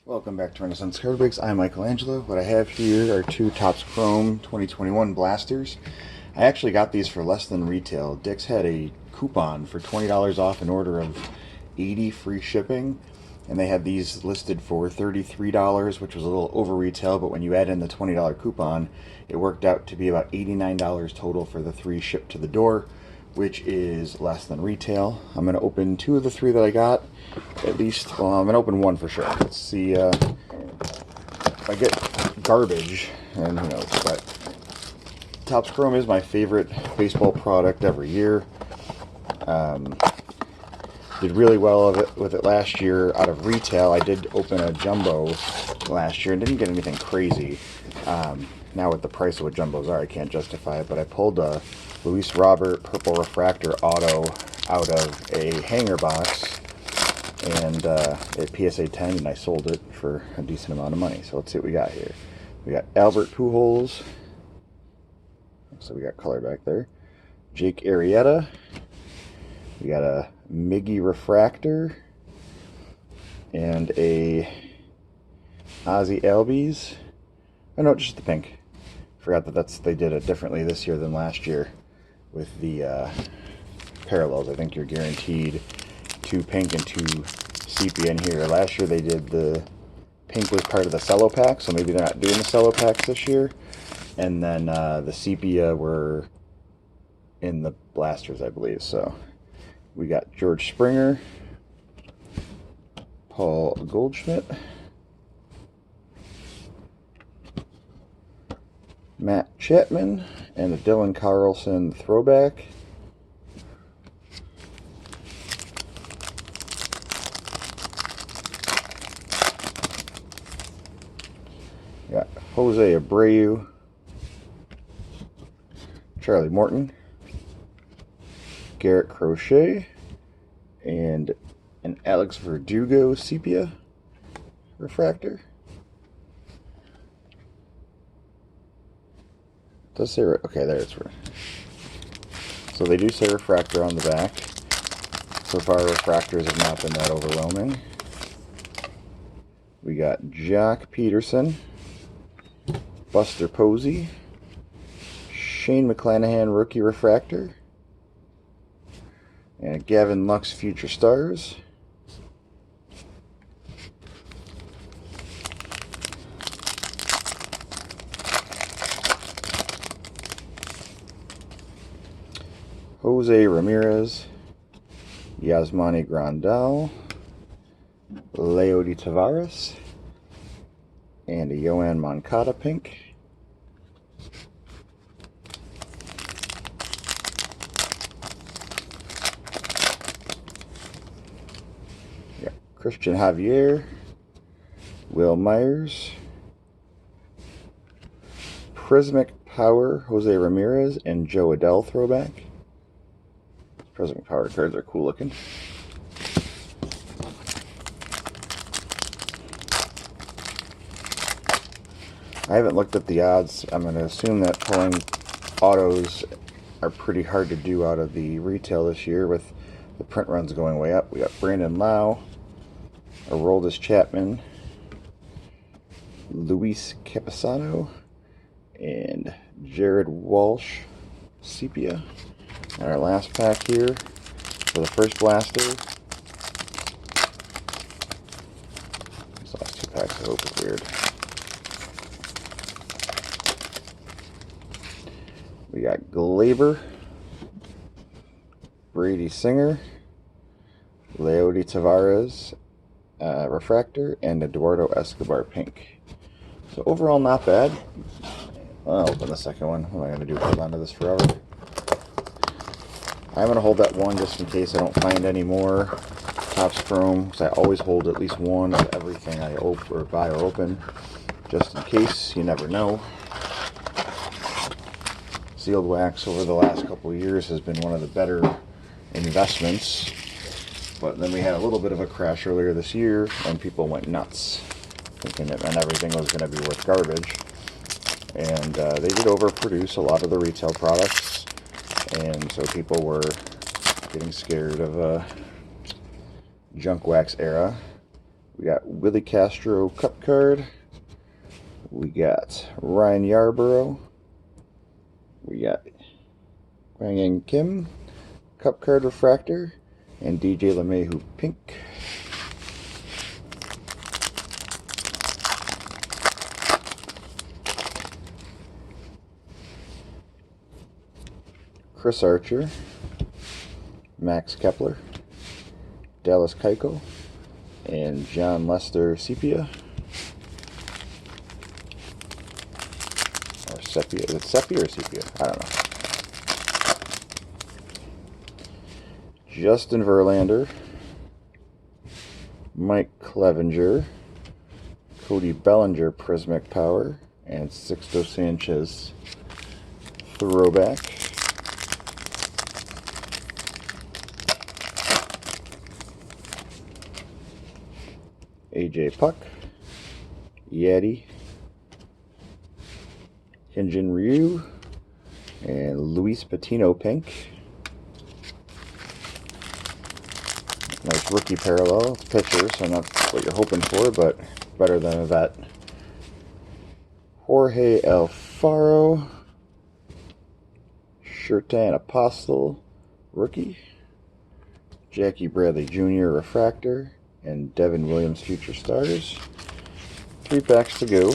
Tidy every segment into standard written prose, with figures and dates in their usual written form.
Welcome back to Renaissance Card Breaks. I'm Michelangelo. What I have here are two Topps Chrome 2021 blasters. I actually got these for less than retail. Dick's had a coupon for $20 off an order of 80 free shipping, and they had these listed for $33, which was a little over retail, but when you add in the $20 coupon, it worked out to be about $89 total for the three shipped to the door, which is less than retail. I'm going to open two of the three that I got, at least. Well, I'm going to open one for sure. Let's see if I get garbage, and who knows, but Topps Chrome is my favorite baseball product every year. Did really well with it last year out of retail. I did open a jumbo last year and didn't get anything crazy. Now with the price of what jumbos are, I can't justify it, but I pulled a Luis Robert Purple Refractor Auto out of a hanger box and at PSA 10, and I sold it for a decent amount of money. So let's see what we got here. We got Albert Pujols. So we got color back there. Jake Arrieta. We got a Miggy Refractor and a Ozzie Albies. Oh no, just the pink. Forgot that they did it differently this year than last year with the parallels. I think you're guaranteed 2 pink and 2 sepia in here. Last year they did the pink was part of the cello pack, so maybe they're not doing the cello packs this year. And then the sepia were in the blasters, I believe. So we got George Springer, Paul Goldschmidt, Matt Chapman, and a Dylan Carlson throwback. Got Jose Abreu, Charlie Morton, Garrett Crochet, and an Alex Verdugo sepia refractor. It does say, okay, there it's. So they do say refractor on the back. So far, refractors have not been that overwhelming. We got Jock Peterson, Buster Posey, Shane McClanahan rookie refractor, and Gavin Lux Future Stars. Jose Ramirez, Yasmani Grandal, Leody Taveras, and a Yoan Moncada pink. Yeah, Christian Javier, Will Myers, Prismic Power, Jose Ramirez, and Joe Adell throwback. Prismic Power cards are cool looking. I haven't looked at the odds. I'm going to assume that pulling autos are pretty hard to do out of the retail this year with the print runs going way up. We got Brandon Lau, Aroldis Chapman, Luis Campusano, and Jared Walsh sepia. And our last pack here for the first blaster. These last two packs I hope is weird. We got Glaber, Brady Singer, Leody Taveras refractor, and Eduardo Escobar pink. So overall not bad. I'll open the second one. What am I going to do? Hold on to this forever? I'm going to hold that one just in case I don't find any more Topps Chrome, because I always hold at least one of everything I buy or open, just in case. You never know. Sealed wax over the last couple of years has been one of the better investments, but then we had a little bit of a crash earlier this year and people went nuts thinking that everything was going to be worth garbage, and they did overproduce a lot of the retail products, and so people were getting scared of a junk wax era. We We got Willie Castro Cup card. We got Ryan Yarborough. We got Wang Yang Kim Cup card refractor. And DJ LeMahieu pink. Chris Archer. Max Kepler. Dallas Keuchel. And John Lester Sepia. Or Sepia. Is it Sepia or Sepia? I don't know. Justin Verlander. Mike Clevenger. Cody Bellinger Prismatic Power. And Sixto Sanchez throwback. AJ Puck. Yeti. Hyunjin Ryu. And Luis Patino pink. Nice rookie parallel pitcher, so not what you're hoping for, but better than a vet. Jorge Alfaro. Shertan Apostle rookie. Jackie Bradley Jr. refractor. And Devin Williams future starters. 3 packs to go.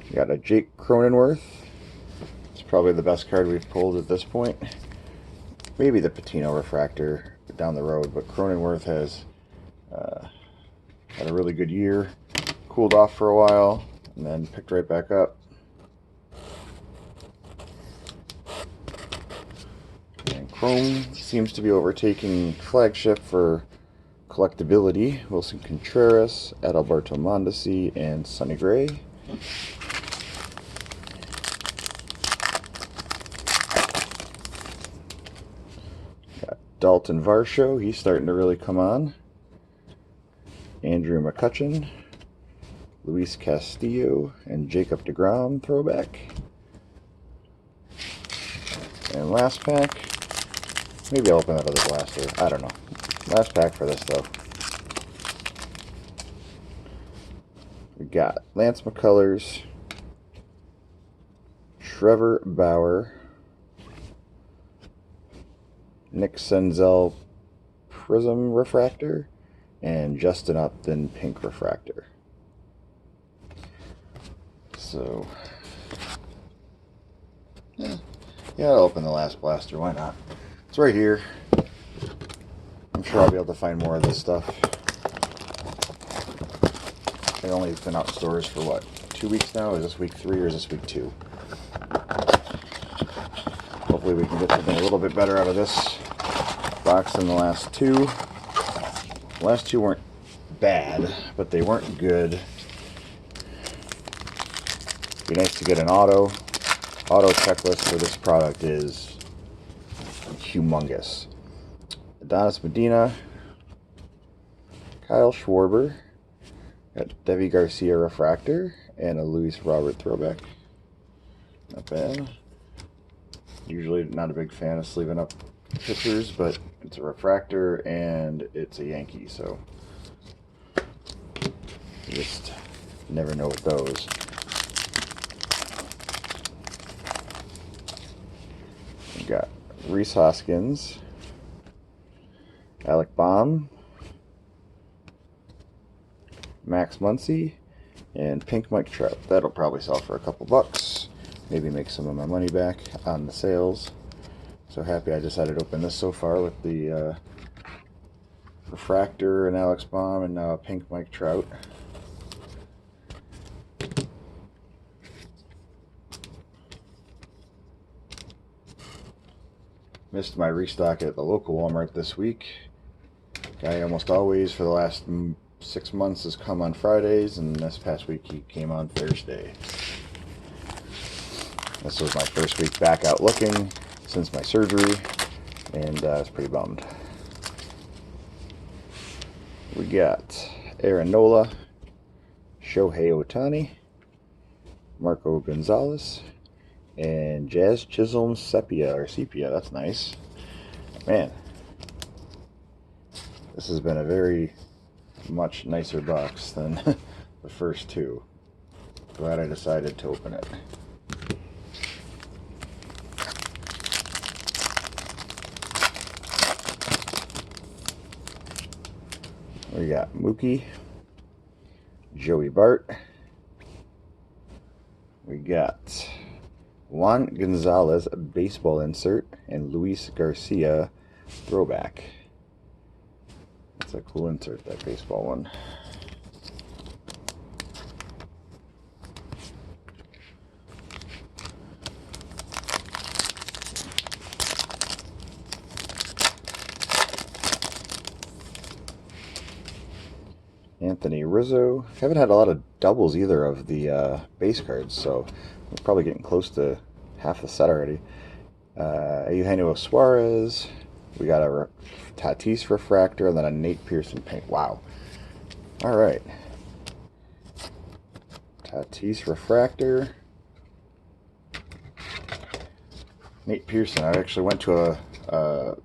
We got a Jake Cronenworth. It's probably the best card we've pulled at this point. Maybe the Patino refractor down the road, but Cronenworth has had a really good year. Cooled off for a while, and then picked right back up. Chrome seems to be overtaking Flagship for collectability. Wilson Contreras, Adalberto Mondesi, and Sonny Gray. Got Dalton Varsho, he's starting to really come on. Andrew McCutchen, Luis Castillo, and Jacob deGrom throwback. And last pack. Maybe I'll open that other blaster. I don't know. Last pack for this, though. We got Lance McCullers, Trevor Bauer, Nick Senzel Prism Refractor, and Justin Upton Pink Refractor. So, yeah, I'll open the last blaster. Why not? It's right here. I'm sure I'll be able to find more of this stuff. I've only been out in stores for what, 2 weeks now? Is this week 3 or is this week 2? Hopefully we can get something a little bit better out of this box than the last 2. The last 2 weren't bad, but they weren't good. It'd be nice to get an auto. Auto checklist for this product is humongous. Adonis Medina, Kyle Schwarber, got Devi Garcia refractor, and a Luis Robert throwback. Not bad. Usually not a big fan of sleeving up pitchers, but it's a refractor and it's a Yankee, so you just never know with those. We got Rhys Hoskins, Alec Baum, Max Muncy, and Pink Mike Trout. That'll probably sell for a couple bucks. Maybe make some of my money back on the sales. So happy I decided to open this so far with the refractor and Alex Baum and now a Pink Mike Trout. Missed my restock at the local Walmart this week. Guy almost always for the last 6 months has come on Fridays, and this past week he came on Thursday. This was my first week back out looking since my surgery, and I was pretty bummed. We got Aaron Nola, Shohei Ohtani, Marco Gonzalez, and Jazz Chisholm Sepia. That's nice. Man, This has been a very much nicer box than the first two. Glad I decided to open it. We got Mookie, Joey Bart. We got Juan Gonzalez baseball insert and Luis Garcia throwback. That's a cool insert, that baseball one. Anthony Rizzo. Haven't had a lot of doubles either of the base cards, so we're probably getting close to half the set already. Eugenio Suarez. We got a Tatis refractor and then a Nate Pearson paint. Wow. All right. Tatis refractor. Nate Pearson. I actually went to a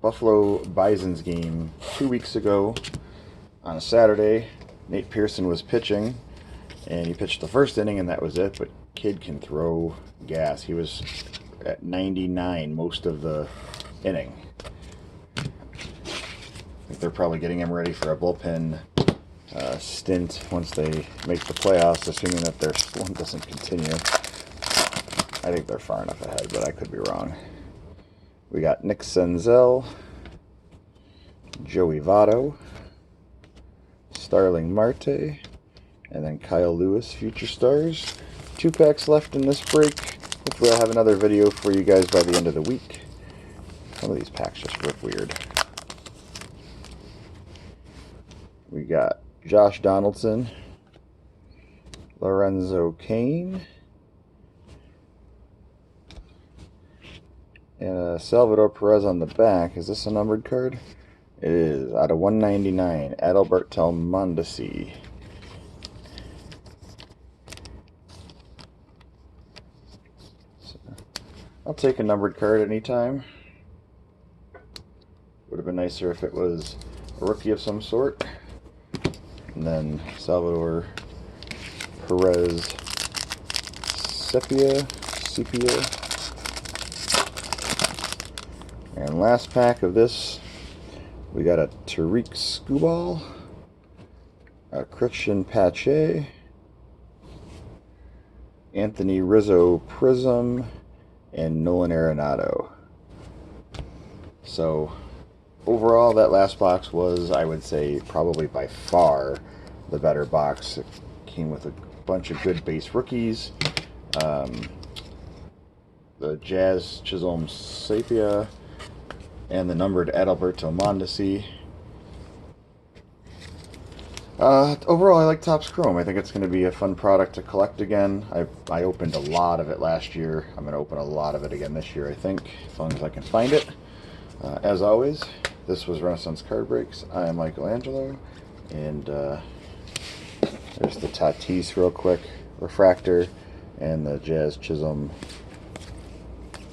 Buffalo Bisons game 2 weeks ago. On a Saturday, Nate Pearson was pitching, and he pitched the first inning, and that was it. But kid can throw gas. He was at 99 most of the inning. I think they're probably getting him ready for a bullpen stint once they make the playoffs, assuming that their slump doesn't continue. I think they're far enough ahead, but I could be wrong. We got Nick Senzel, Joey Votto, Starling Marte, and then Kyle Lewis, Future Stars. 2 packs left in this break. Hopefully I'll have another video for you guys by the end of the week. Some of these packs just look weird. We got Josh Donaldson, Lorenzo Cain, and Salvador Perez on the back. Is this a numbered card? It is, out of 199, Adalberto Mondesi. So, I'll take a numbered card anytime. Would have been nicer if it was a rookie of some sort. And then Salvador Perez Sepia. And last pack of this, we got a Tariq Skubal, a Christian Pache, Anthony Rizzo Prism, and Nolan Arenado. So overall, that last box was, I would say, probably by far the better box. It came with a bunch of good base rookies. The Jazz Chisholm Sapia, and the numbered Adalberto Mondesi. Overall, I like Topps Chrome. I think it's going to be a fun product to collect again. I opened a lot of it last year. I'm going to open a lot of it again this year, I think, as long as I can find it. As always, this was Renaissance Card Breaks. I am Michelangelo, and there's the Tatis real quick, refractor, and the Jazz Chisholm,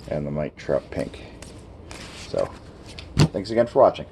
and the Mike Trout pink. So, thanks again for watching.